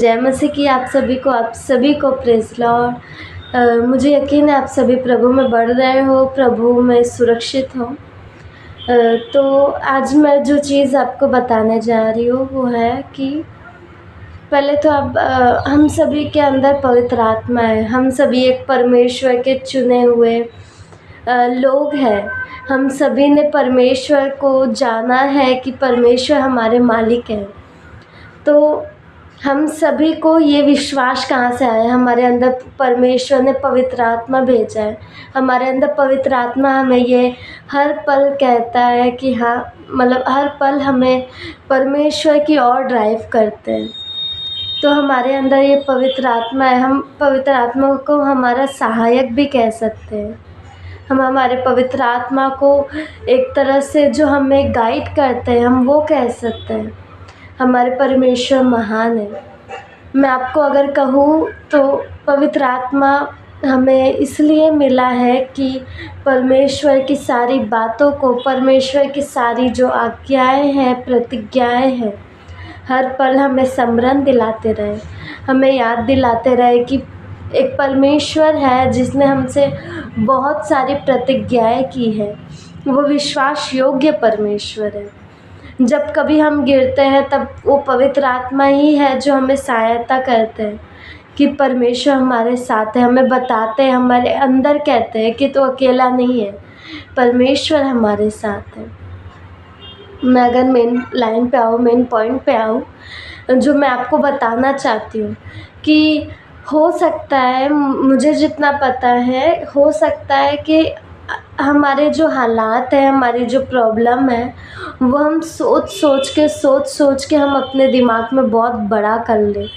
जय मसीह की आप सभी को प्रेज़ लॉर्ड। मुझे यकीन है आप सभी प्रभु में बढ़ रहे हो, प्रभु में सुरक्षित हो। तो आज मैं जो चीज़ आपको बताने जा रही हूँ वो है कि पहले तो अब हम सभी के अंदर पवित्र आत्मा है। हम सभी एक परमेश्वर के चुने हुए लोग हैं। हम सभी ने परमेश्वर को जाना है कि परमेश्वर हमारे मालिक हैं। तो हम सभी को ये विश्वास कहाँ से आया? हमारे अंदर परमेश्वर ने पवित्र आत्मा भेजा है। हमारे अंदर पवित्र आत्मा हमें ये हर पल कहता है कि हाँ, मतलब हर पल हमें परमेश्वर की ओर ड्राइव करते हैं। तो हमारे अंदर ये पवित्र आत्मा है। हम पवित्र आत्मा को हमारा सहायक भी कह सकते हैं। हम हमारे पवित्र आत्मा को एक तरह से जो हमें गाइड करते हैं, हम वो कह सकते हैं। हमारे परमेश्वर महान है। मैं आपको अगर कहूँ तो पवित्र आत्मा हमें इसलिए मिला है कि परमेश्वर की सारी बातों को, परमेश्वर की सारी जो आज्ञाएं हैं, प्रतिज्ञाएं हैं, हर पल हमें स्मरण दिलाते रहे, हमें याद दिलाते रहे कि एक परमेश्वर है जिसने हमसे बहुत सारी प्रतिज्ञाएं की है। वो विश्वास योग्य परमेश्वर है। जब कभी हम गिरते हैं तब वो पवित्र आत्मा ही है जो हमें सहायता करते हैं कि परमेश्वर हमारे साथ है। हमें बताते हैं, हमारे अंदर कहते हैं कि तो अकेला नहीं है, परमेश्वर हमारे साथ है। मैं अगर मेन लाइन पे आऊँ, मेन पॉइंट पे आऊँ, जो मैं आपको बताना चाहती हूँ कि हो सकता है, मुझे जितना पता है, हो सकता है कि हमारे जो हालात हैं, हमारी जो प्रॉब्लम है, वो हम सोच सोच के हम अपने दिमाग में बहुत बड़ा कर लें।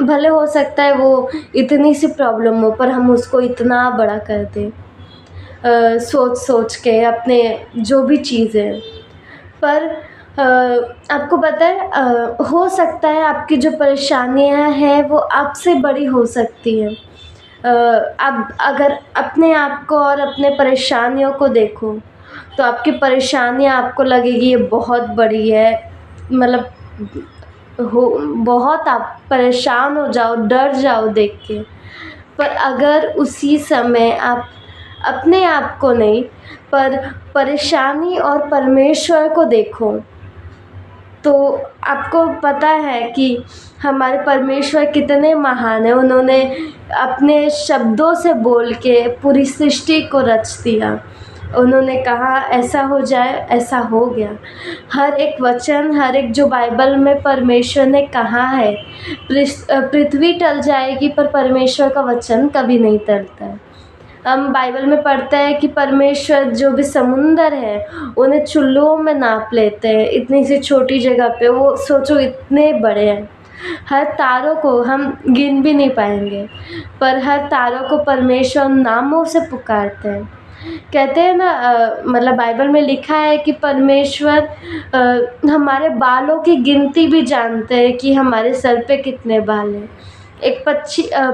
भले हो सकता है वो इतनी सी प्रॉब्लम हो पर हम उसको इतना बड़ा कर दें, सोच के अपने जो भी चीज़ें। पर आपको पता है, हो सकता है आपकी जो परेशानियां हैं वो आपसे बड़ी हो सकती हैं। अब अगर अपने आप को और अपने परेशानियों को देखो तो आपकी परेशानियां आपको लगेगी ये बहुत बड़ी है, मतलब बहुत आप परेशान हो जाओ, डर जाओ देख के। पर अगर उसी समय आप अपने आप को नहीं पर परेशानी और परमेश्वर को देखो तो आपको पता है कि हमारे परमेश्वर कितने महान हैं। उन्होंने अपने शब्दों से बोल के पूरी सृष्टि को रच दिया। उन्होंने कहा ऐसा हो जाए, ऐसा हो गया। हर एक वचन, हर एक जो बाइबल में परमेश्वर ने कहा है, पृथ्वी टल जाएगी पर परमेश्वर का वचन कभी नहीं टलता है। हम बाइबल में पढ़ते हैं कि परमेश्वर जो भी समुंदर है उन्हें चुल्लुओं में नाप लेते हैं। इतनी सी छोटी जगह पे वो सोचो इतने बड़े हैं। हर तारों को हम गिन भी नहीं पाएंगे, पर हर तारों को परमेश्वर नामों से पुकारते हैं। कहते हैं ना, मतलब बाइबल में लिखा है कि परमेश्वर हमारे बालों की गिनती भी जानते हैं कि हमारे सर पे कितने बाल हैं। एक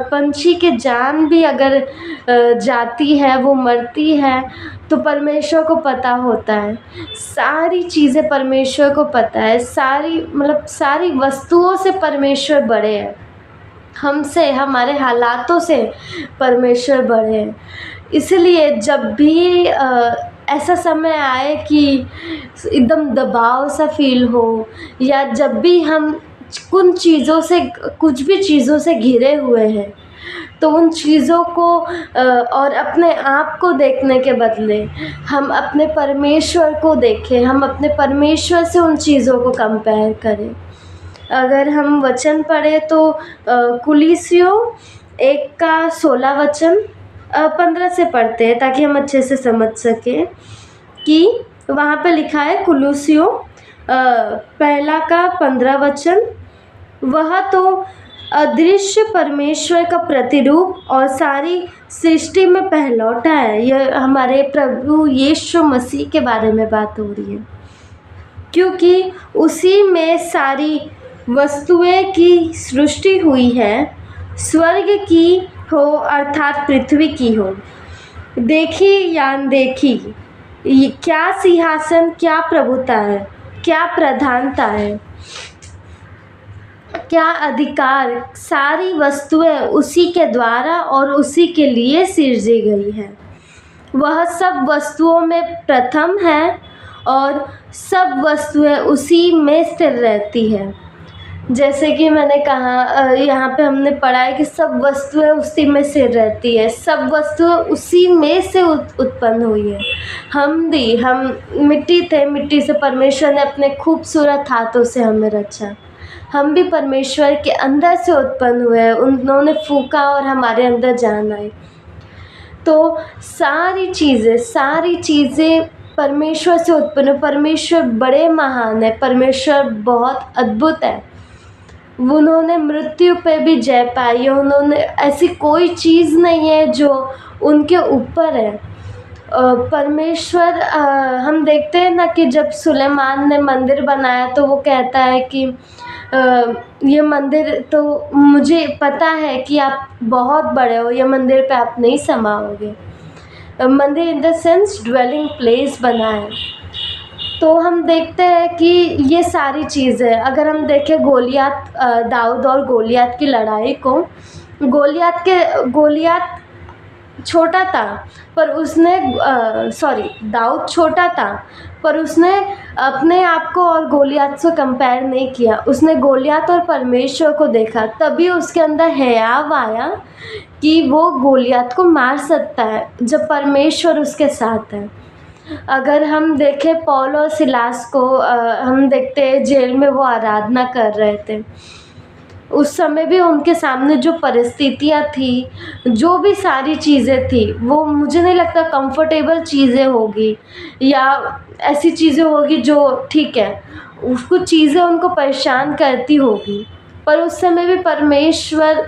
पंछी के जान भी अगर जाती है, वो मरती है, तो परमेश्वर को पता होता है। सारी चीज़ें परमेश्वर को पता है। सारी वस्तुओं से परमेश्वर बड़े हैं। हमसे, हमारे हालातों से परमेश्वर बड़े हैं। इसलिए जब भी ऐसा समय आए कि एकदम दबाव सा फील हो, या जब भी हम कुछ भी चीज़ों से घिरे हुए हैं, तो उन चीज़ों को और अपने आप को देखने के बदले हम अपने परमेश्वर को देखें। हम अपने परमेश्वर से उन चीज़ों को कंपेयर करें। अगर हम वचन पढ़ें तो कुलीसियों 1:16 15 से पढ़ते हैं ताकि हम अच्छे से समझ सकें कि वहाँ पे लिखा है, कुलीसियों 1:15, वह तो अदृश्य परमेश्वर का प्रतिरूप और सारी सृष्टि में पहलौठा है। यह हमारे प्रभु यीशु मसीह के बारे में बात हो रही है, क्योंकि उसी में सारी वस्तुएं की सृष्टि हुई है, स्वर्ग की हो अर्थात पृथ्वी की हो, देखी या अनदेखी, क्या सिंहासन, क्या प्रभुता है, क्या प्रधानता है। क्या अधिकार, सारी वस्तुएं उसी के द्वारा और उसी के लिए सृजी गई है। वह सब वस्तुओं में प्रथम है और सब वस्तुएं उसी में स्थिर रहती है। जैसे कि मैंने कहा, यहाँ पे हमने पढ़ा है कि सब वस्तुएं उसी में से रहती है, सब वस्तुएं उसी में से उत्पन्न हुई है। हम मिट्टी थे, मिट्टी से परमेश्वर ने अपने खूबसूरत हाथों से हमें रचा। हम भी परमेश्वर के अंदर से उत्पन्न हुए हैं, उन्होंने फूंका और हमारे अंदर जान आई। तो सारी चीज़ें परमेश्वर से उत्पन्न। परमेश्वर बड़े महान है, परमेश्वर बहुत अद्भुत है। उन्होंने मृत्यु पे भी जय पाई है। उन्होंने, ऐसी कोई चीज़ नहीं है जो उनके ऊपर है। परमेश्वर, हम देखते हैं ना कि जब सुलेमान ने मंदिर बनाया तो वो कहता है कि ये मंदिर, तो मुझे पता है कि आप बहुत बड़े हो, ये मंदिर पे आप नहीं समाओगे। मंदिर in the sense dwelling place बना है। तो हम देखते हैं कि ये सारी चीज़ें, अगर हम देखें गोलियत, दाऊद और गोलियत की लड़ाई को, गोलियत छोटा था पर उसने दाऊद छोटा था पर उसने अपने आप को और गोलियत से कंपेयर नहीं किया। उसने गोलियत और परमेश्वर को देखा, तभी उसके अंदर हयाव आया कि वो गोलियत को मार सकता है जब परमेश्वर उसके साथ है। अगर हम देखें पौल और सिलास को, हम देखते हैं जेल में वो आराधना कर रहे थे। उस समय भी उनके सामने जो परिस्थितियाँ थी, जो भी सारी चीज़ें थी, वो मुझे नहीं लगता कंफर्टेबल चीज़ें होगी या ऐसी चीज़ें होगी जो, ठीक है, कुछ चीज़ें उनको परेशान करती होगी, पर उस समय भी परमेश्वर,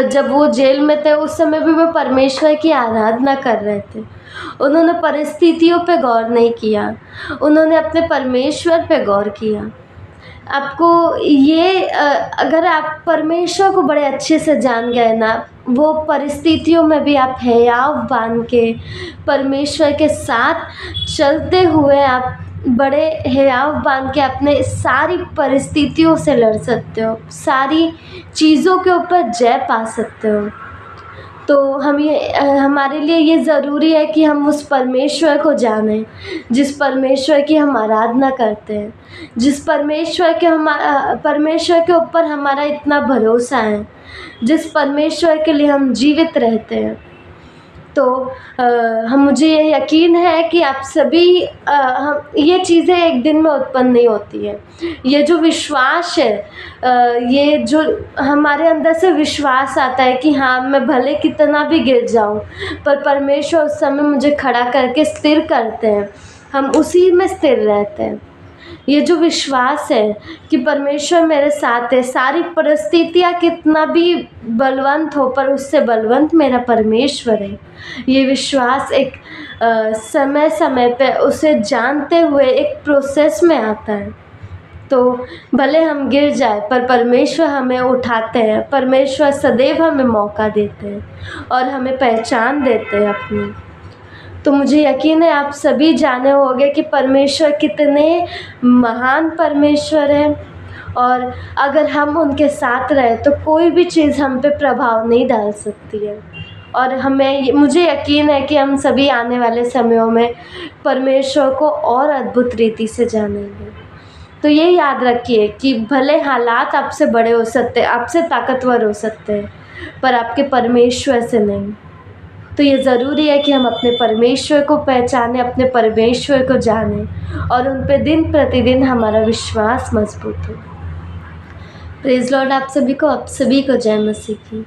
जब वो जेल में थे उस समय भी वो परमेश्वर की आराधना कर रहे थे। उन्होंने परिस्थितियों पे गौर नहीं किया, उन्होंने अपने परमेश्वर पे गौर किया। आपको ये, अगर आप परमेश्वर को बड़े अच्छे से जान गए ना, वो परिस्थितियों में भी आप हयाव बांध के परमेश्वर के साथ चलते हुए आप बड़े हयाव बांध के अपने सारी परिस्थितियों से लड़ सकते हो, सारी चीज़ों के ऊपर जय पा सकते हो। तो हमारे लिए ये ज़रूरी है कि हम उस परमेश्वर को जानें जिस परमेश्वर की हम आराधना करते हैं, जिस परमेश्वर के ऊपर हमारा इतना भरोसा है, जिस परमेश्वर के लिए हम जीवित रहते हैं। तो मुझे ये यकीन है कि आप सभी, ये चीज़ें एक दिन में उत्पन्न नहीं होती है। ये जो विश्वास है, ये जो हमारे अंदर से विश्वास आता है कि हाँ, मैं भले कितना भी गिर जाऊँ पर परमेश्वर उस समय मुझे खड़ा करके स्थिर करते हैं, हम उसी में स्थिर रहते हैं। ये जो विश्वास है कि परमेश्वर मेरे साथ है, सारी परिस्थितियाँ कितना भी बलवंत हो पर उससे बलवंत मेरा परमेश्वर है, ये विश्वास एक समय समय पे उसे जानते हुए एक प्रोसेस में आता है। तो भले हम गिर जाए पर परमेश्वर हमें उठाते हैं, परमेश्वर सदैव हमें मौका देते हैं और हमें पहचान देते हैं अपनी। तो मुझे यकीन है आप सभी जाने होंगे कि परमेश्वर कितने महान परमेश्वर हैं, और अगर हम उनके साथ रहे तो कोई भी चीज़ हम पे प्रभाव नहीं डाल सकती है। और मुझे यकीन है कि हम सभी आने वाले समयों में परमेश्वर को और अद्भुत रीति से जानेंगे। तो ये याद रखिए कि भले हालात आपसे बड़े हो सकते हैं, आपसे ताकतवर हो सकते हैं, पर आपके परमेश्वर से नहीं। तो ये ज़रूरी है कि हम अपने परमेश्वर को पहचानें, अपने परमेश्वर को जानें और उन पे दिन प्रतिदिन हमारा विश्वास मजबूत हो। Praise Lord. आप सभी को जय मसीह की।